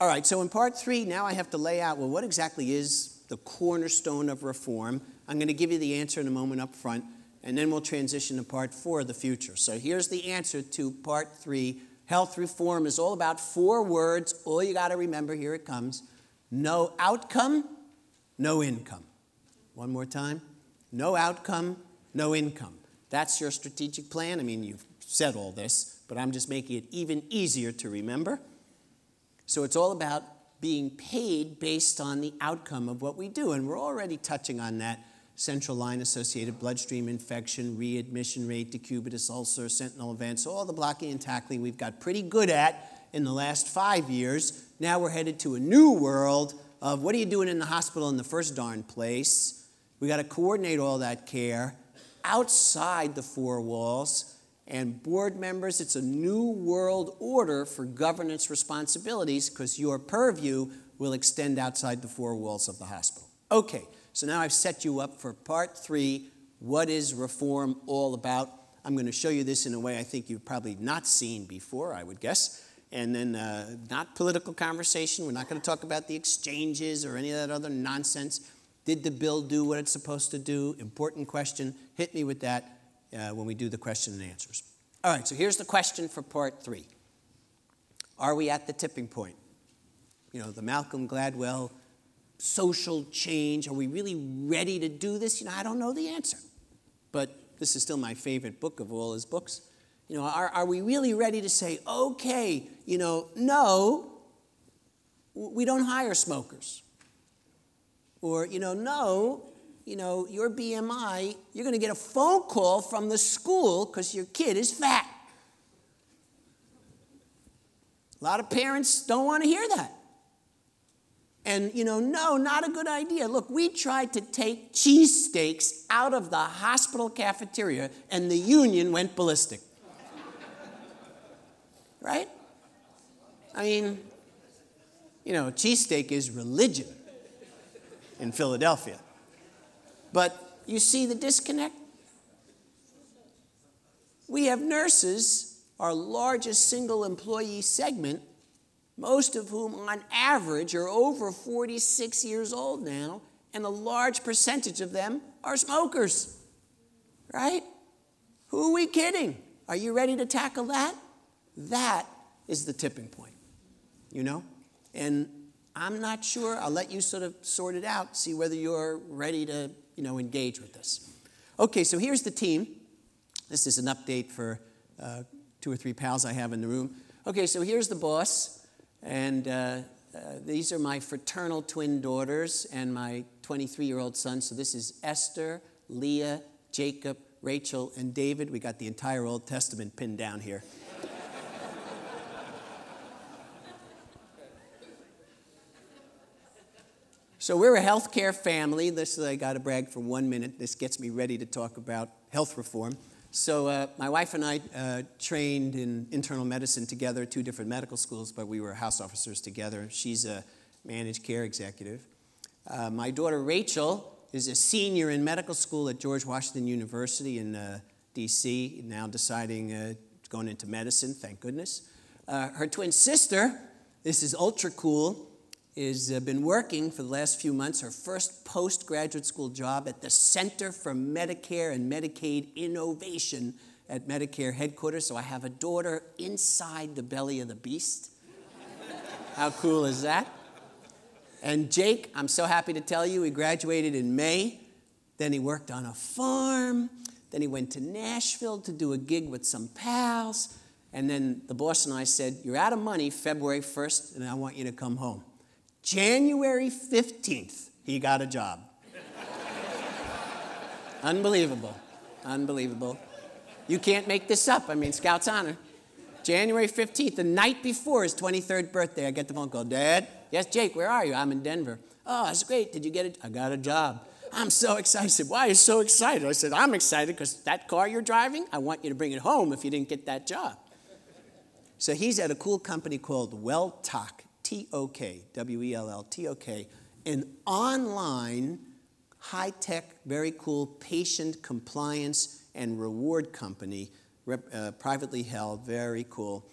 All right, so in part 3, now I have to lay out, well, what exactly is the cornerstone of reform? I'm going to give you the answer in a moment up front, and then we'll transition to part 4, the future. So here's the answer to part 3. Health reform is all about 4 words. All you got to remember, here it comes. No outcome, no income. One more time. No outcome, no income. That's your strategic plan. I mean, you've said all this, but I'm just making it even easier to remember. So it's all about being paid based on the outcome of what we do. And we're already touching on that. Central line-associated bloodstream infection, readmission rate, decubitus ulcer, sentinel events, all the blocking and tackling we've got pretty good at in the last 5 years. Now we're headed to a new world of what are you doing in the hospital in the first darn place? We got to coordinate all that care outside the 4 walls. And board members, it's a new world order for governance responsibilities because your purview will extend outside the 4 walls of the hospital. Okay, so now I've set you up for part 3. What is reform all about? I'm going to show you this in a way I think you've probably not seen before, I would guess. And then not political conversation. We're not going to talk about the exchanges or any of that other nonsense. Did the bill do what it's supposed to do? Important question. Hit me with that when we do the question and answers. All right, so here's the question for part 3. Are we at the tipping point? You know, the Malcolm Gladwell social change. Are we really ready to do this? You know, I don't know the answer. But this is still my favorite book of all his books. You know, are we really ready to say, okay, you know, no, we don't hire smokers. Or, you know, no, you know, your BMI, you're going to get a phone call from the school because your kid is fat. A lot of parents don't want to hear that. And, you know, no, not a good idea. Look, we tried to take cheesesteaks out of the hospital cafeteria, and the union went ballistic. Right? I mean, you know, cheesesteak is religion in Philadelphia. But you see the disconnect? We have nurses, our largest single employee segment, most of whom on average are over 46 years old now, and a large percentage of them are smokers, right? Who are we kidding? Are you ready to tackle that? That is the tipping point, you know? And I'm not sure. I'll let you sort of sort it out, see whether you're ready to, you know, engage with this. Okay, so here's the team. This is an update for 2 or 3 pals I have in the room. Okay, so here's the boss, and these are my fraternal twin daughters and my 23-year-old son. So this is Esther, Leah, Jacob, Rachel, and David. We got the entire Old Testament pinned down here. So we're a healthcare family. This I got to brag for 1 minute. This gets me ready to talk about health reform. So my wife and I trained in internal medicine together, 2 different medical schools, but we were house officers together. She's a managed care executive. My daughter Rachel is a senior in medical school at George Washington University in D.C., now deciding going into medicine, thank goodness. Her twin sister, this is ultra cool, has been working for the last few months, her first postgraduate school job at the Center for Medicare and Medicaid Innovation at Medicare headquarters. So I have a daughter inside the belly of the beast. How cool is that? And Jake, I'm so happy to tell you, he graduated in May. Then he worked on a farm. Then he went to Nashville to do a gig with some pals. And then the boss and I said, you're out of money February 1st, and I want you to come home. January 15th, he got a job. Unbelievable. Unbelievable. You can't make this up. I mean, Scout's honor. January 15th, the night before his 23rd birthday, I get the phone call. Dad? Yes, Jake, where are you? I'm in Denver. Oh, that's great. Did you get it? I got a job. I'm so excited. I said, why are you so excited? I said, I'm excited because that car you're driving, I want you to bring it home if you didn't get that job. So he's at a cool company called WellTok. T-O-K, W-E-L-L-T-O-K, an online, high-tech, very cool patient compliance and reward company, privately held, very cool.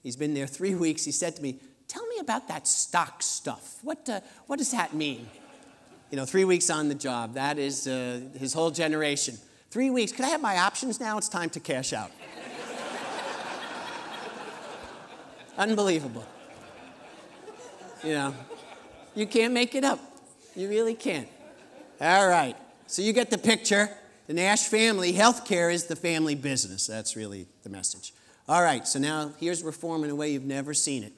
He's been there 3 weeks. He said to me, tell me about that stock stuff. What does that mean? 3 weeks on the job. That is his whole generation. 3 weeks. Could I have my options now? It's time to cash out. Unbelievable. You can't make it up. You really can't. All right. So you get the picture. The Nash family, healthcare is the family business. That's really the message. All right. So now here's reform in a way you've never seen it.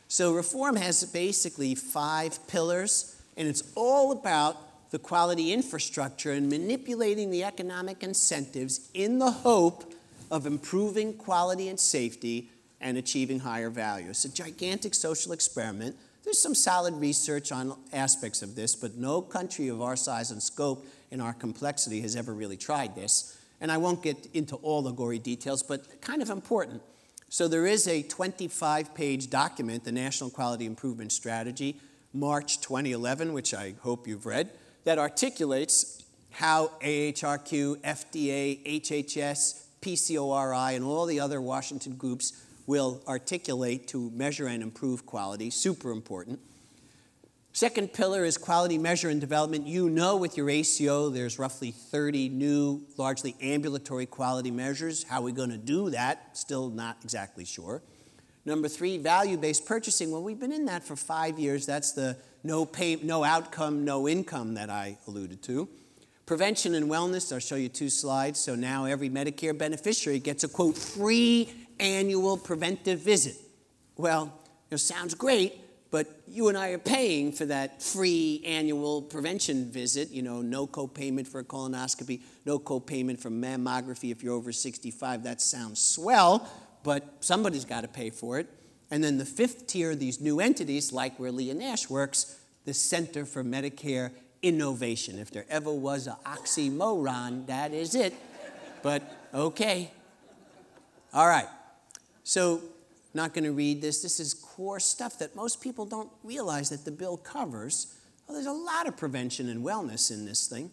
So reform has basically 5 pillars, and it's all about the quality infrastructure and manipulating the economic incentives in the hope of improving quality and safety and achieving higher value. It's a gigantic social experiment. There's some solid research on aspects of this, but no country of our size and scope and our complexity has ever really tried this. And I won't get into all the gory details, but kind of important. So there is a 25-page document, the National Quality Improvement Strategy, March 2011, which I hope you've read, that articulates how AHRQ, FDA, HHS, PCORI, and all the other Washington groups will articulate to measure and improve quality, super important. Second pillar is quality measure and development. With your ACO, there's roughly 30 new, largely ambulatory quality measures. How are we going to do that? Still not exactly sure. Number 3, value-based purchasing. Well, we've been in that for 5 years. That's the no outcome, no income that I alluded to. Prevention and wellness. I'll show you 2 slides. So now every Medicare beneficiary gets a, quote, free annual preventive visit. Well, sounds great, but you and I are paying for that free annual prevention visit. No copayment for a colonoscopy, no copayment for mammography if you're over 65. That sounds swell, but somebody's got to pay for it. And then the 5th tier, these new entities, like where Leah Nash works, the Center for Medicare Innovation. If there ever was an oxymoron, that is it. But okay. All right. So, not going to read this. This is core stuff that most people don't realize that the bill covers. Well, there's a lot of prevention and wellness in this thing,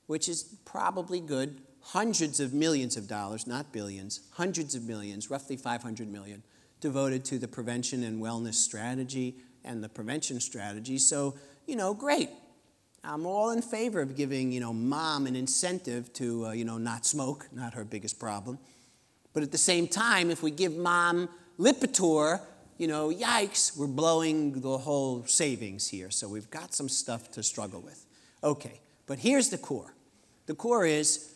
which is probably good. Hundreds of millions of dollars, not billions, hundreds of millions, roughly 500 million, devoted to the prevention and wellness strategy and the prevention strategy. So, great. I'm all in favor of giving, mom an incentive to, not smoke, not her biggest problem. But at the same time, if we give mom Lipitor, yikes, we're blowing the whole savings here. So we've got some stuff to struggle with. Okay, but here's the core. The core is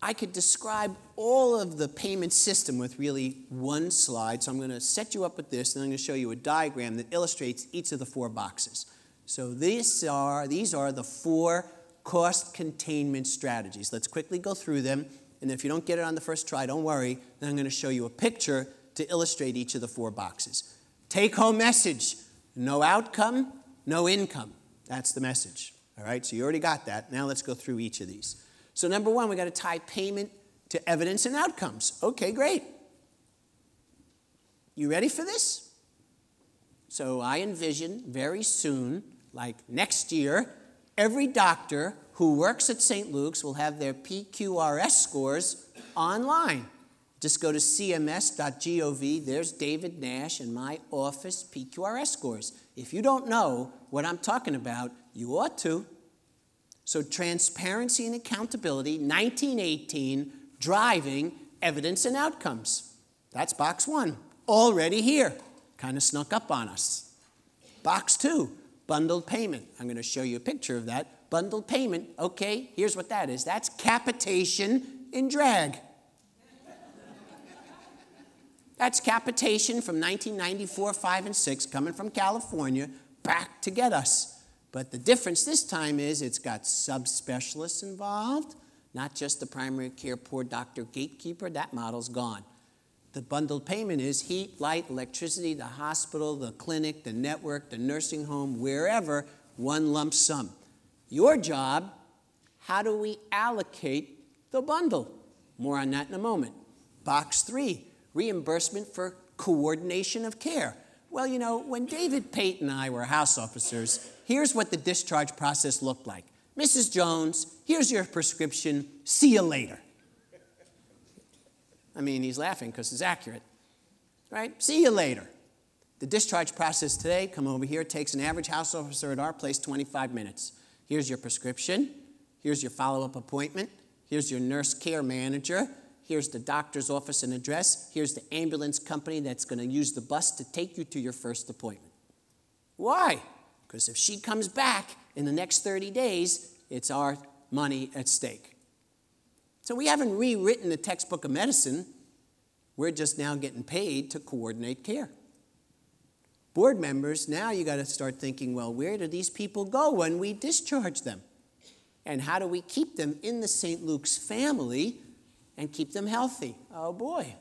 I could describe all of the payment system with really one slide. So I'm going to set you up with this, and I'm going to show you a diagram that illustrates each of the 4 boxes. So these are the 4 cost containment strategies. Let's quickly go through them. And if you don't get it on the first try, don't worry. Then I'm going to show you a picture to illustrate each of the 4 boxes. Take-home message. No outcome, no income. That's the message. All right, so you already got that. Now let's go through each of these. So number 1, we got to tie payment to evidence and outcomes. Okay, great. You ready for this? So I envision very soon, like next year, every doctor who works at St. Luke's will have their PQRS scores online. Just go to cms.gov. There's David Nash and my office PQRS scores. If you don't know what I'm talking about, you ought to. So transparency and accountability, 1918, driving evidence and outcomes. That's box 1. Already here. Kind of snuck up on us. Box 2, bundled payment. I'm going to show you a picture of that. Bundled payment, okay, here's what that is. That's capitation in drag. That's capitation from 1994, 5, and 6, coming from California, back to get us. But the difference this time is it's got subspecialists involved, not just the primary care poor doctor gatekeeper. That model's gone. The bundled payment is heat, light, electricity, the hospital, the clinic, the network, the nursing home, wherever, one lump sum. Your job, how do we allocate the bundle? More on that in a moment. Box 3, reimbursement for coordination of care. Well, when David Pate and I were house officers, here's what the discharge process looked like. Mrs. Jones, here's your prescription. See you later. I mean, he's laughing because it's accurate, right? See you later. The discharge process today, come over here, takes an average house officer at our place 25 minutes. Here's your prescription. Here's your follow-up appointment. Here's your nurse care manager. Here's the doctor's office and address. Here's the ambulance company that's going to use the bus to take you to your first appointment. Why? Because if she comes back in the next 30 days, it's our money at stake. So we haven't rewritten the textbook of medicine. We're just now getting paid to coordinate care. Board members, now you got to start thinking, well, where do these people go when we discharge them? And how do we keep them in the St. Luke's family and keep them healthy? Oh, boy.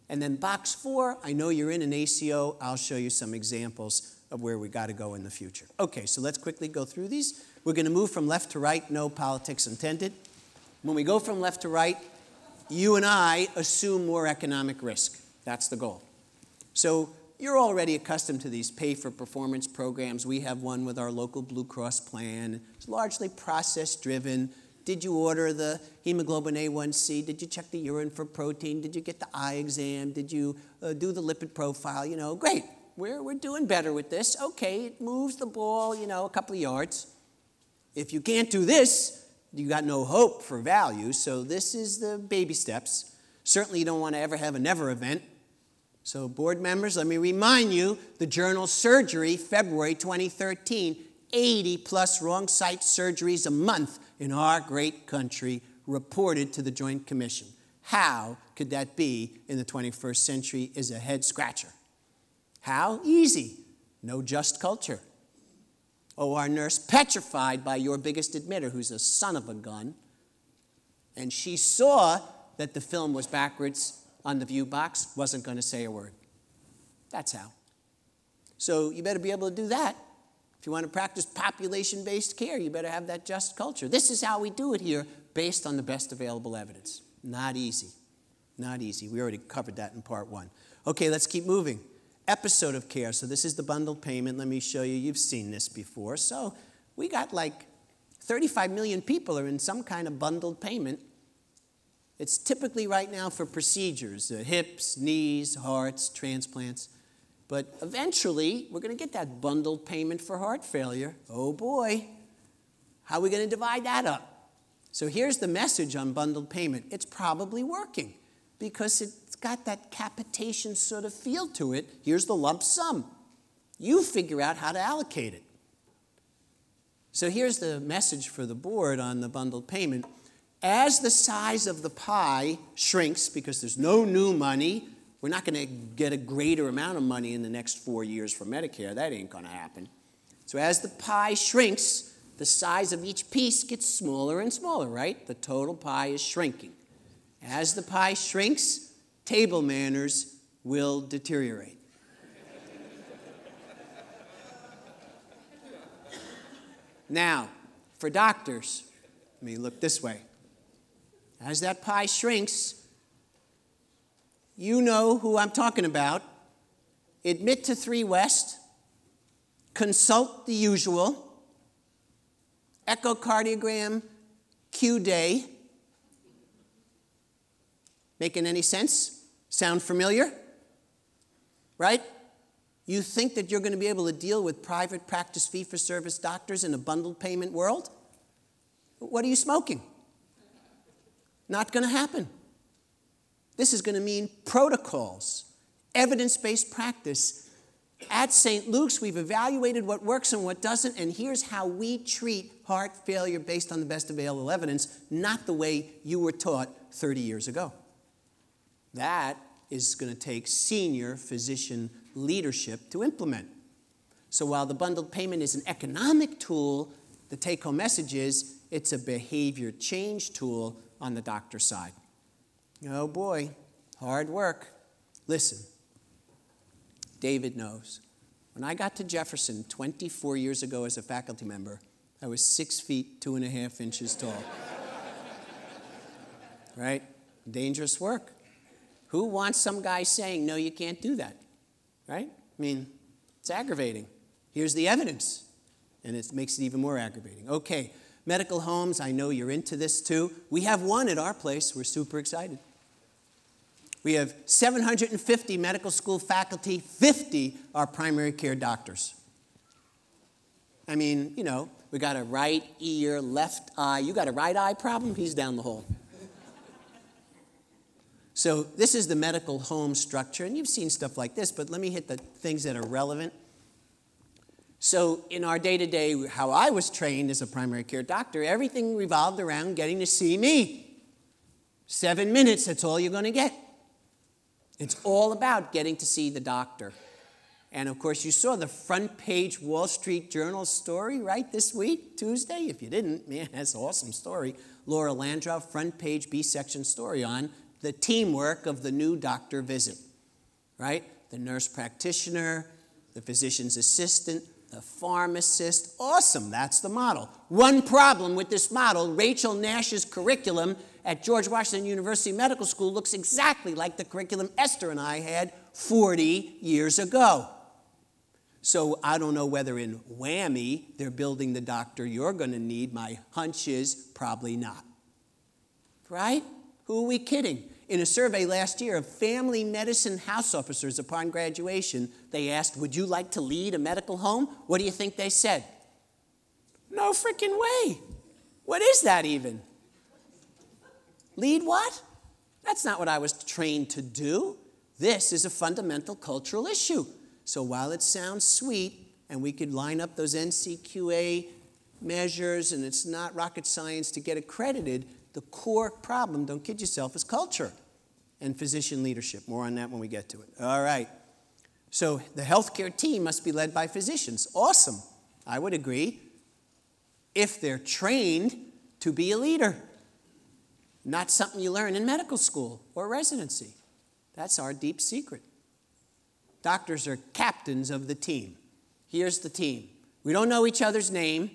And then box 4, I know you're in an ACO. I'll show you some examples of where we got to go in the future. Okay, so let's quickly go through these. We're going to move from left to right, no politics intended. When we go from left to right, you and I assume more economic risk. That's the goal. So you're already accustomed to these pay-for-performance programs. We have one with our local Blue Cross plan. It's largely process-driven. Did you order the hemoglobin A1C? Did you check the urine for protein? Did you get the eye exam? Did you do the lipid profile? You know, great. We're doing better with this. Okay, it moves the ball, you know, a couple of yards. If you can't do this, you got no hope for value. So this is the baby steps. Certainly you don't want to ever have a never event. So board members, let me remind you, the journal Surgery, February 2013, 80 plus wrong site surgeries a month in our great country reported to the Joint Commission. How could that be in the 21st century is a head scratcher. How? Easy. No just culture. Oh, our nurse petrified by your biggest admitter, who's a son of a gun, and she saw that the film was backwards on the view box, wasn't going to say a word. That's how. So you better be able to do that. If you want to practice population-based care, you better have that just culture. This is how we do it here, based on the best available evidence. Not easy. Not easy. We already covered that in part 1. Okay, let's keep moving. Episode of care. So this is the bundled payment. Let me show you. You've seen this before. So we got like 35 million people are in some kind of bundled payment. It's typically right now for procedures, hips, knees, hearts, transplants. But eventually, we're going to get that bundled payment for heart failure. Oh boy, how are we going to divide that up? So here's the message on bundled payment. It's probably working because it's got that capitation sort of feel to it. Here's the lump sum. You figure out how to allocate it. So here's the message for the board on the bundled payment. As the size of the pie shrinks, because there's no new money, we're not going to get a greater amount of money in the next 4 years for Medicare. That ain't going to happen. So as the pie shrinks, the size of each piece gets smaller and smaller, right? The total pie is shrinking. As the pie shrinks, table manners will deteriorate. Now, for doctors, let me look this way. As that pie shrinks, you know who I'm talking about. Admit to 3 West, consult the usual, echocardiogram, Q day. Making any sense? Sound familiar? Right? You think that you're going to be able to deal with private practice fee-for-service doctors in a bundled payment world? What are you smoking? Not going to happen. This is going to mean protocols, evidence-based practice. At St. Luke's, we've evaluated what works and what doesn't, and here's how we treat heart failure based on the best available evidence, not the way you were taught 30 years ago. That is going to take senior physician leadership to implement. So while the bundled payment is an economic tool, the take-home message is it's a behavior change tool on the doctor side. Oh boy, hard work. Listen, David knows. When I got to Jefferson 24 years ago as a faculty member, I was 6 feet, 2.5 inches tall. Right? Dangerous work. Who wants some guy saying, no, you can't do that? Right? I mean, it's aggravating. Here's the evidence. And it makes it even more aggravating. Okay, medical homes, I know you're into this too. We have one at our place. We're super excited. We have 750 medical school faculty, 50 are primary care doctors. I mean, you know, we got a right ear, left eye. You got a right eye problem? He's down the hall. So this is the medical home structure, and you've seen stuff like this, but let me hit the things that are relevant. So in our day-to-day, how I was trained as a primary care doctor, everything revolved around getting to see me. 7 minutes, that's all you're going to get. It's all about getting to see the doctor. And of course, you saw the front page Wall Street Journal story, right, this week, Tuesday? If you didn't, man, that's an awesome story. Laura Landrau, front page B-section story on the teamwork of the new doctor visit, right? The nurse practitioner, the physician's assistant, the pharmacist. Awesome, that's the model. One problem with this model, Rachel Nash's curriculum at George Washington University Medical School looks exactly like the curriculum Esther and I had 40 years ago. So I don't know whether in WWAMI they're building the doctor you're going to need. My hunch is probably not. Right? Who are we kidding? In a survey last year of family medicine house officers upon graduation, they asked, would you like to lead a medical home? What do you think they said? No freaking way. What is that even? Lead what? That's not what I was trained to do. This is a fundamental cultural issue. So while it sounds sweet, and we could line up those NCQA measures, and it's not rocket science to get accredited, the core problem, don't kid yourself, is culture and physician leadership. More on that when we get to it. All right. So the healthcare team must be led by physicians. Awesome. I would agree. If they're trained to be a leader. Not something you learn in medical school or residency. That's our deep secret. Doctors are captains of the team. Here's the team. We don't know each other's name.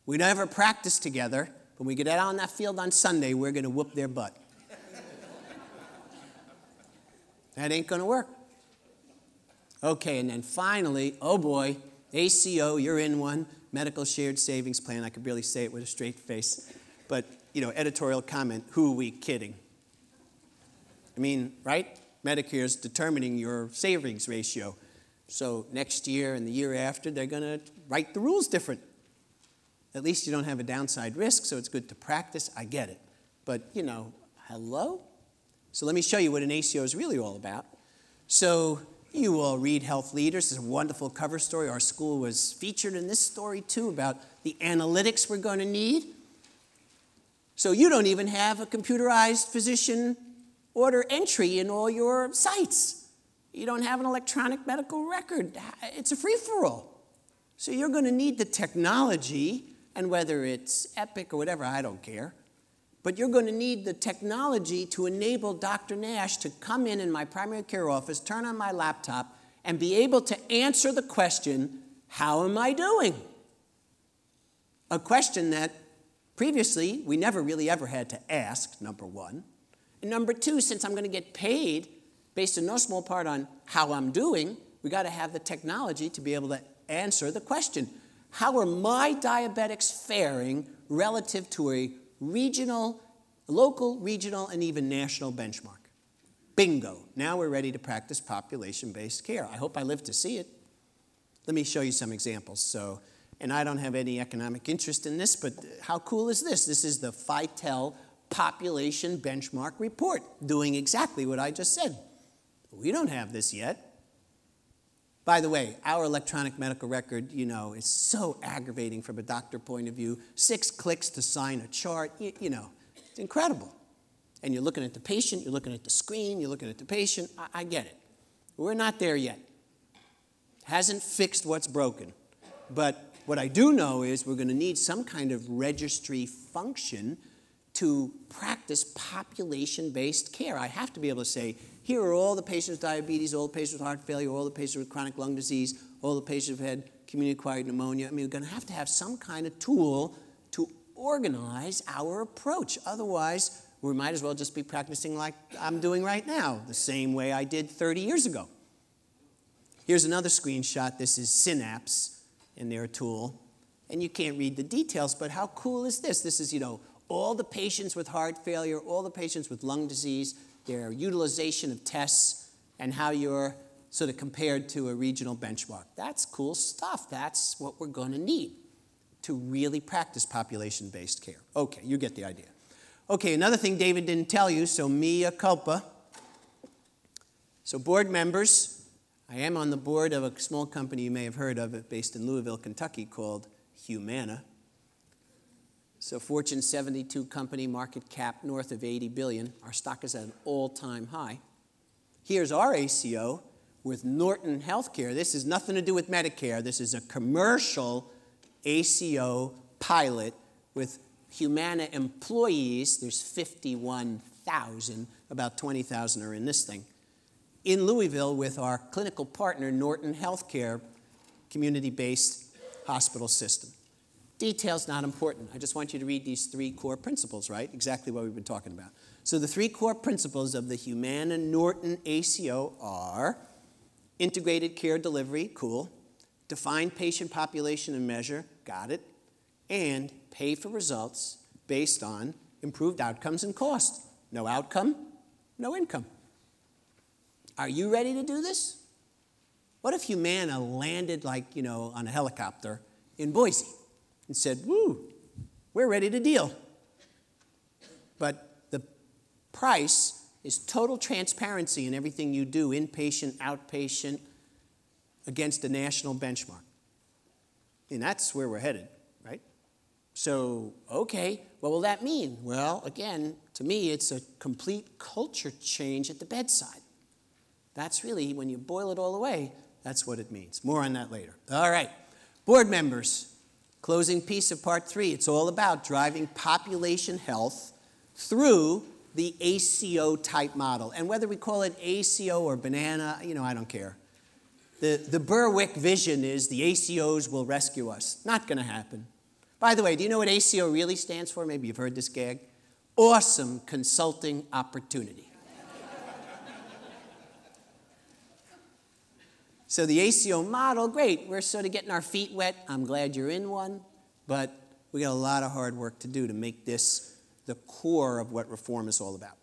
We never practice together. When we get out on that field on Sunday, we're going to whoop their butt. That ain't going to work. Okay, and then finally, oh boy, ACO, you're in one, Medical Shared Savings Plan. I could barely say it with a straight face. But, you know, editorial comment, who are we kidding? I mean, right? Medicare's determining your savings ratio. So next year and the year after, they're going to write the rules different. At least you don't have a downside risk, so it's good to practice. I get it. But, you know, hello? So let me show you what an ACO is really all about. So you all read Health Leaders. It's a wonderful cover story. Our school was featured in this story, too, about the analytics we're going to need. So you don't even have a computerized physician order entry in all your sites. You don't have an electronic medical record. It's a free-for-all. So you're going to need the technology. And whether it's Epic or whatever, I don't care. But you're going to need the technology to enable Dr. Nash to come in my primary care office, turn on my laptop, and be able to answer the question, how am I doing? A question that previously we never really ever had to ask, number one. And number two, since I'm going to get paid based in no small part on how I'm doing, we got to have the technology to be able to answer the question. How are my diabetics faring relative to a local, regional, and even national benchmark? Bingo. Now we're ready to practice population-based care. I hope I live to see it. Let me show you some examples. And I don't have any economic interest in this, but how cool is this? This is the FITEL Population Benchmark Report, doing exactly what I just said. We don't have this yet. By the way, our electronic medical record, you know, is so aggravating from a doctor point of view. 6 clicks to sign a chart, you know, it's incredible. And you're looking at the patient, you're looking at the screen, you're looking at the patient. I get it. We're not there yet. Hasn't fixed what's broken. But what I do know is we're going to need some kind of registry function to practice population-based care. I have to be able to say, here are all the patients with diabetes, all the patients with heart failure, all the patients with chronic lung disease, all the patients who've had community-acquired pneumonia. I mean, we're going to have some kind of tool to organize our approach. Otherwise, we might as well just be practicing like I'm doing right now, the same way I did 30 years ago. Here's another screenshot. This is Synapse in their tool. And you can't read the details, but how cool is this? This is, you know, all the patients with heart failure, all the patients with lung disease, their utilization of tests, and how you're sort of compared to a regional benchmark. That's cool stuff. That's what we're going to need to really practice population-based care. Okay, you get the idea. Okay, another thing David didn't tell you, so mea culpa. So board members, I am on the board of a small company you may have heard of, based in Louisville, Kentucky, called Humana. So Fortune 72 company, market cap north of 80 billion. Our stock is at an all-time high. Here's our ACO with Norton Healthcare. This has nothing to do with Medicare. This is a commercial ACO pilot with Humana employees. There's 51,000, about 20,000 are in this thing. In Louisville with our clinical partner, Norton Healthcare, community-based hospital system. Details not important. I just want you to read these 3 core principles, right? Exactly what we've been talking about. So the 3 core principles of the Humana Norton ACO are integrated care delivery, cool. Define patient population and measure, got it. And pay for results based on improved outcomes and cost. No outcome, no income. Are you ready to do this? What if Humana landed on a helicopter in Boise and said, woo, we're ready to deal. But the price is total transparency in everything you do, inpatient, outpatient, against a national benchmark. And that's where we're headed, right? So, okay, what will that mean? Well, again, to me, it's a complete culture change at the bedside. That's really, when you boil it all away, that's what it means. More on that later. All right, board members, closing piece of part 3. It's all about driving population health through the ACO type model. And whether we call it ACO or banana, I don't care. The Berwick vision is the ACOs will rescue us. Not going to happen. By the way, do you know what ACO really stands for? Maybe you've heard this gag. Awesome consulting opportunity. So the ACO model, great. We're sort of getting our feet wet. I'm glad you're in one. But we got a lot of hard work to do to make this the core of what reform is all about.